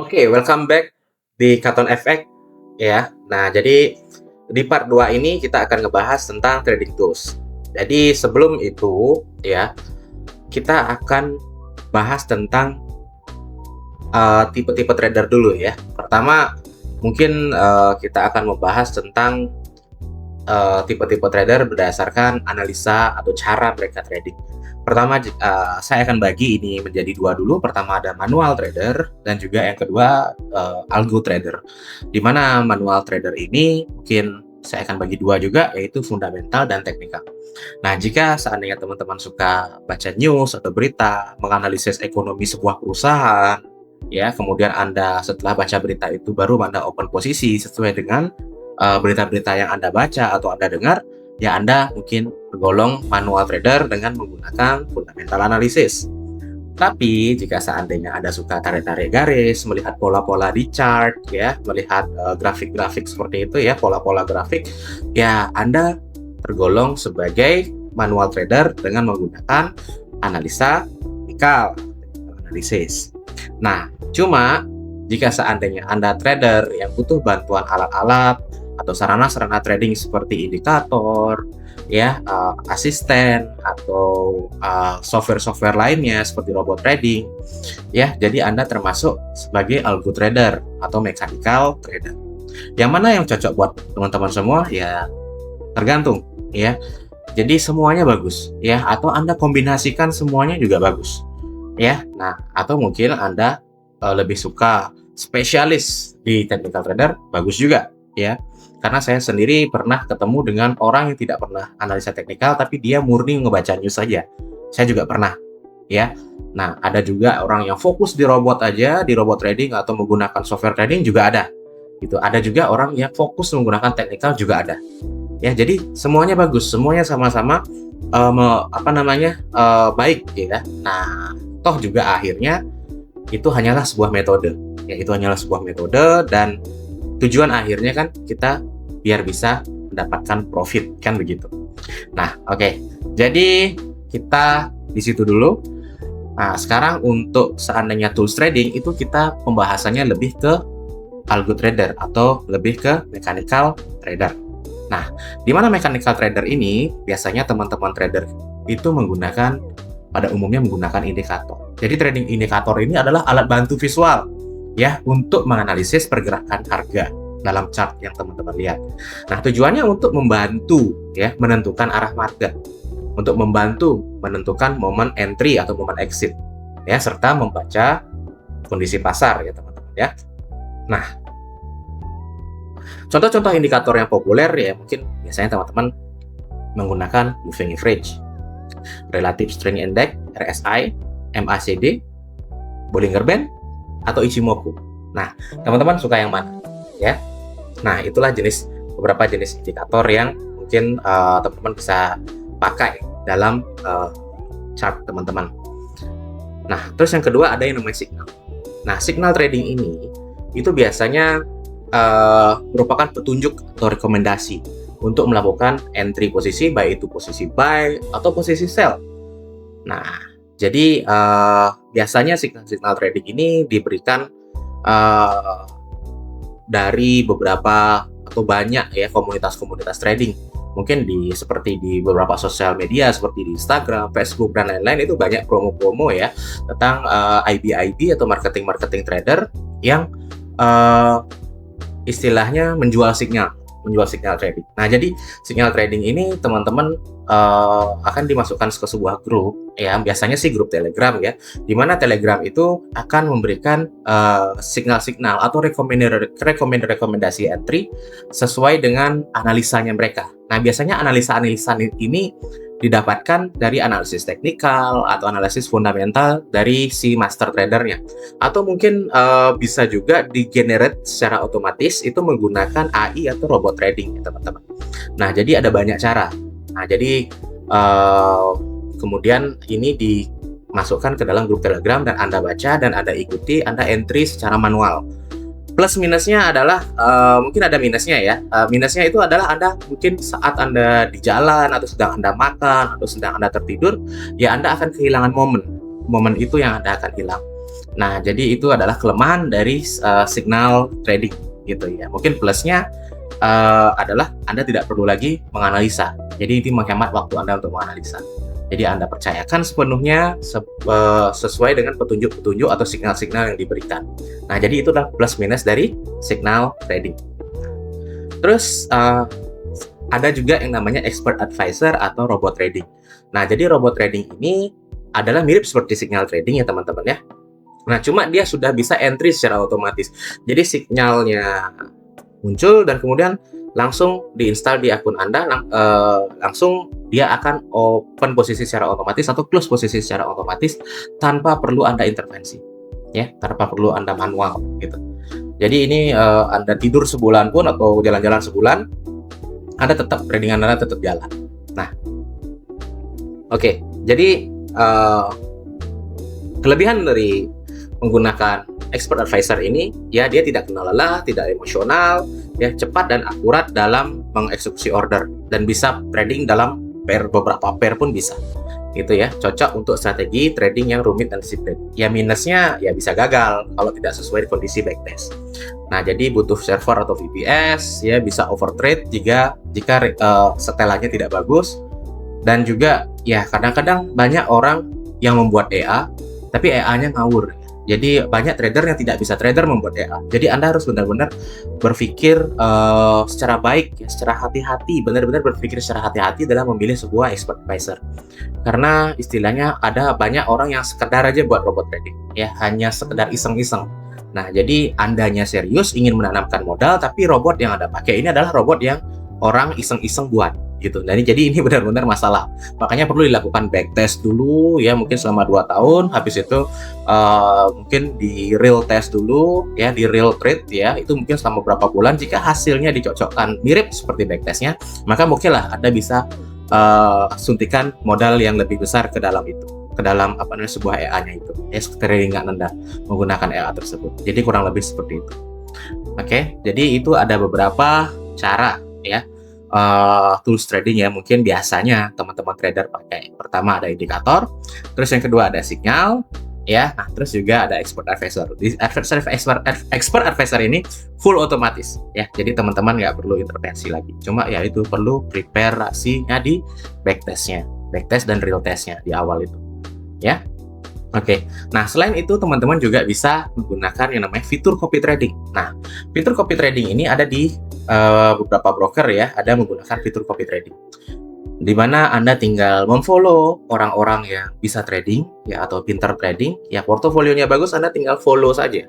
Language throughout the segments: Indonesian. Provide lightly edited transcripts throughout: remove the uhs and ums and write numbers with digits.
Oke, welcome back di Katon FX ya. Nah, jadi di part 2 ini kita akan ngebahas tentang trading tools. Jadi sebelum itu ya, kita akan bahas tentang tipe-tipe trader dulu ya. Pertama, mungkin kita akan membahas tentang tipe-tipe trader berdasarkan analisa atau cara mereka trading. Pertama, saya akan bagi ini menjadi dua dulu. Pertama ada manual trader dan juga yang kedua algo trader. Di mana manual trader ini mungkin saya akan bagi dua juga, yaitu fundamental dan teknikal. Nah, jika seandainya teman-teman suka baca news atau berita, menganalisis ekonomi sebuah perusahaan, ya, kemudian Anda setelah baca berita itu baru Anda open posisi sesuai dengan berita-berita yang Anda baca atau Anda dengar, ya Anda mungkin tergolong manual trader dengan menggunakan fundamental analysis. Tapi jika seandainya Anda suka tarik-tarik garis, melihat pola-pola di chart, ya, melihat grafik-grafik seperti itu ya, pola-pola grafik, ya Anda tergolong sebagai manual trader dengan menggunakan analisa teknikal, analisis. Nah, cuma jika seandainya Anda trader yang butuh bantuan alat-alat atau sarana-sarana trading seperti indikator, ya, asisten atau software-software lainnya seperti robot trading, ya, jadi Anda termasuk sebagai algo trader atau mechanical trader. Yang mana yang cocok buat teman-teman semua? Ya, tergantung, ya. Jadi semuanya bagus, ya, atau Anda kombinasikan semuanya juga bagus, ya. Nah, atau mungkin Anda lebih suka spesialis di technical trader, bagus juga, ya. Karena saya sendiri pernah ketemu dengan orang yang tidak pernah analisa teknikal, tapi dia murni ngebaca news saja. Saya juga pernah, ya. Nah, ada juga orang yang fokus di robot aja, di robot trading atau menggunakan software trading juga ada. Gitu. Ada juga orang yang fokus menggunakan teknikal juga ada. Ya, jadi semuanya bagus, semuanya sama-sama baik, ya. Nah, toh juga akhirnya itu hanyalah sebuah metode. Ya, itu hanyalah sebuah metode dan tujuan akhirnya kan kita biar bisa mendapatkan profit, kan begitu. Nah, oke. Jadi kita di situ dulu. Nah, sekarang untuk seandainya tools trading itu kita pembahasannya lebih ke algo trader atau lebih ke mechanical trader. Nah, di mana mechanical trader ini biasanya teman-teman trader itu pada umumnya menggunakan indikator. Jadi trading indikator ini adalah alat bantu visual ya untuk menganalisis pergerakan harga dalam chart yang teman-teman lihat. Nah, tujuannya untuk membantu ya menentukan arah market, untuk membantu menentukan momen entry atau momen exit ya, serta membaca kondisi pasar ya teman-teman ya. Nah, contoh-contoh indikator yang populer ya mungkin biasanya teman-teman menggunakan moving average, relative strength index RSI, MACD, Bollinger Band atau Ichimoku. Nah, teman-teman suka yang mana ya? Nah, itulah beberapa jenis indikator yang mungkin teman-teman bisa pakai dalam chart teman-teman. Nah, terus yang kedua ada yang namanya signal. Nah, signal trading ini itu biasanya merupakan petunjuk atau rekomendasi untuk melakukan entry posisi, baik itu posisi buy atau posisi sell. Nah, jadi biasanya signal trading ini diberikan dari beberapa atau banyak ya komunitas-komunitas trading. Mungkin seperti di beberapa sosial media seperti di Instagram, Facebook dan lain-lain itu banyak promo-promo ya tentang IB atau marketing trader yang istilahnya menjual signal trading. Nah, jadi signal trading ini teman-teman akan dimasukkan ke sebuah grup ya, biasanya sih grup Telegram ya, di mana Telegram itu akan memberikan signal-signal atau rekomendasi entry sesuai dengan analisanya mereka. Nah, biasanya analisa ini didapatkan dari analisis teknikal atau analisis fundamental dari si master tradernya, atau mungkin bisa juga di-generate secara otomatis itu menggunakan AI atau robot trading ya teman-teman. Nah, jadi ada banyak cara. Nah, jadi kemudian ini dimasukkan ke dalam grup Telegram dan Anda baca dan Anda ikuti, Anda entry secara manual. Plus minusnya adalah mungkin ada minusnya ya. Minusnya itu adalah Anda mungkin saat Anda di jalan atau sedang Anda makan atau sedang Anda tertidur, ya Anda akan kehilangan momen itu yang Anda akan hilang. Nah, jadi itu adalah kelemahan dari signal trading gitu ya. Mungkin plusnya adalah Anda tidak perlu lagi menganalisa. Jadi itu menghemat waktu Anda untuk menganalisa. Jadi Anda percayakan sepenuhnya sesuai dengan petunjuk-petunjuk atau signal-signal yang diberikan. Nah, jadi itu adalah plus minus dari signal trading. Terus ada juga yang namanya expert advisor atau robot trading. Nah, jadi robot trading ini adalah mirip seperti signal trading ya teman-teman ya. Nah, cuma dia sudah bisa entry secara otomatis. Jadi signalnya muncul dan kemudian langsung diinstal di akun Anda, langsung dia akan open posisi secara otomatis atau close posisi secara otomatis tanpa perlu Anda intervensi, ya, tanpa perlu Anda manual gitu. Jadi ini Anda tidur sebulan pun atau jalan-jalan sebulan, Anda tetap trading Anda tetap jalan. Nah, oke, jadi kelebihan dari menggunakan expert advisor ini, ya dia tidak kenal lelah, tidak emosional, ya cepat dan akurat dalam mengeksekusi order dan bisa trading dalam beberapa pair pun bisa. Gitu ya, cocok untuk strategi trading yang rumit dan disiplin. Ya minusnya ya bisa gagal kalau tidak sesuai kondisi backtest. Nah, jadi butuh server atau VPS, ya bisa overtrade jika setelannya tidak bagus. Dan juga ya kadang-kadang banyak orang yang membuat EA tapi EA-nya ngawur. Jadi banyak trader yang tidak bisa trader membuat EA. Jadi Anda harus benar-benar berpikir secara baik, ya, secara hati-hati, benar-benar berpikir secara hati-hati dalam memilih sebuah expert advisor. Karena istilahnya ada banyak orang yang sekedar aja buat robot trading, ya hanya sekedar iseng-iseng. Nah, jadi Andanya serius ingin menanamkan modal, tapi robot yang Anda pakai ini adalah robot yang orang iseng-iseng buat. Gitu. Jadi ini benar-benar masalah. Makanya perlu dilakukan backtest dulu ya, mungkin selama 2 tahun. Habis itu mungkin di real test dulu ya, di real trade ya, itu mungkin selama beberapa bulan. Jika hasilnya dicocokkan mirip seperti backtestnya, maka mungkinlah Anda bisa suntikan modal yang lebih besar ke dalam itu, ke dalam sebuah EA-nya itu ya, trading Anda menggunakan EA tersebut. Jadi kurang lebih seperti itu. Oke, jadi itu ada beberapa cara ya, tools trading ya, mungkin biasanya teman-teman trader pakai. Pertama ada indikator, terus yang kedua ada signal ya, nah terus juga ada expert advisor. Di expert advisor ini full otomatis ya, jadi teman-teman nggak perlu intervensi lagi, cuma ya itu perlu preparasinya di backtest dan real testnya di awal itu ya. Oke, nah selain itu teman-teman juga bisa menggunakan yang namanya fitur copy trading. Nah, fitur copy trading ini ada di beberapa broker ya, ada menggunakan fitur copy trading, di mana Anda tinggal memfollow orang-orang yang bisa trading ya atau pintar trading, ya portofolionya bagus, Anda tinggal follow saja.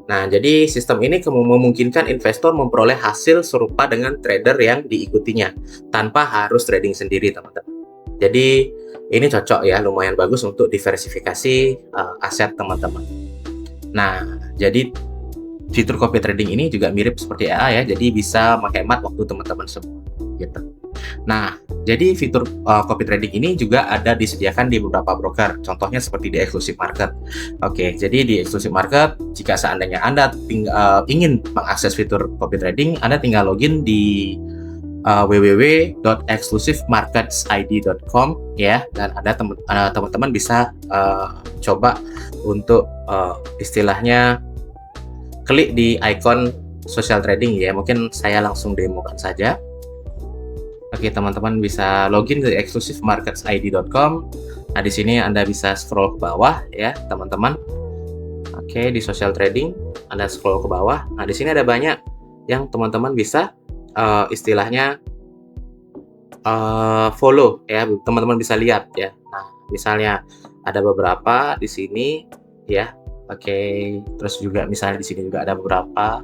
Nah, jadi sistem ini memungkinkan investor memperoleh hasil serupa dengan trader yang diikutinya tanpa harus trading sendiri, teman-teman. Jadi ini cocok ya, lumayan bagus untuk diversifikasi aset teman-teman. Nah, jadi fitur copy trading ini juga mirip seperti EA ya, jadi bisa menghemat waktu teman-teman semua gitu. Nah, jadi fitur copy trading ini juga ada disediakan di beberapa broker, contohnya seperti di Exclusive Market. Oke, jadi di Exclusive Market, jika seandainya Anda ingin mengakses fitur copy trading, Anda tinggal login di www.exclusivemarketsid.com ya, dan ada teman-teman bisa coba untuk istilahnya klik di icon social trading ya. Mungkin saya langsung demokan saja. Oke, teman-teman bisa login ke exclusivemarketsid.com. Nah, di sini Anda bisa scroll ke bawah ya, teman-teman. Oke, di social trading Anda scroll ke bawah. Nah, di sini ada banyak yang teman-teman bisa istilahnya follow ya, teman-teman bisa lihat ya. Nah, misalnya ada beberapa di sini ya. Oke, terus juga misalnya di sini juga ada beberapa.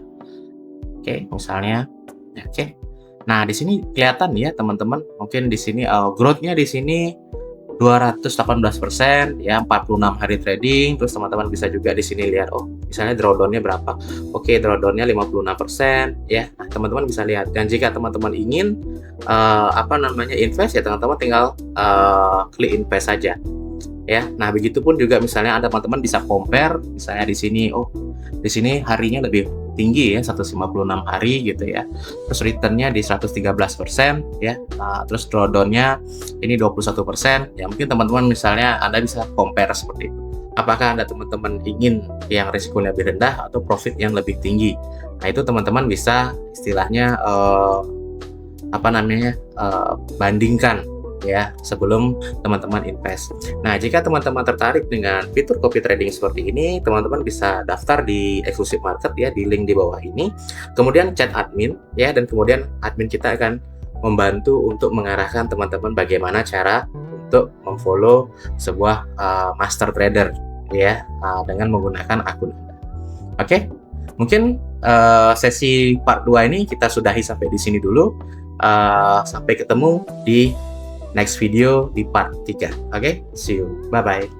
Oke, misalnya oke. Nah, di sini kelihatan ya, teman-teman. Mungkin di sini growth-nya di sini 218% ya, 46 hari trading. Terus teman-teman bisa juga di sini lihat, oh misalnya drawdown-nya berapa. Oke, drawdown-nya 56% ya. Nah, teman-teman bisa lihat. Dan jika teman-teman ingin invest ya, teman-teman tinggal klik invest saja ya. Nah, begitupun juga misalnya ada teman-teman bisa compare, misalnya di sini, oh di sini harinya lebih tinggi ya, 156 hari gitu ya. Terus return-nya di 113% ya. Nah, terus drawdown-nya ini 21%. Ya mungkin teman-teman misalnya Anda bisa compare seperti itu. Apakah Anda teman-teman ingin yang risikonya lebih rendah atau profit yang lebih tinggi? Nah, itu teman-teman bisa istilahnya bandingkan ya sebelum teman-teman invest. Nah, jika teman-teman tertarik dengan fitur copy trading seperti ini, teman-teman bisa daftar di Exclusive Market ya di link di bawah ini. Kemudian chat admin ya, dan kemudian admin kita akan membantu untuk mengarahkan teman-teman bagaimana cara untuk memfollow sebuah master trader ya dengan menggunakan akun Anda. Oke, mungkin sesi part 2 ini kita sudahi sampai di sini dulu. Sampai ketemu di next video di part 3. Oke, see you. Bye-bye.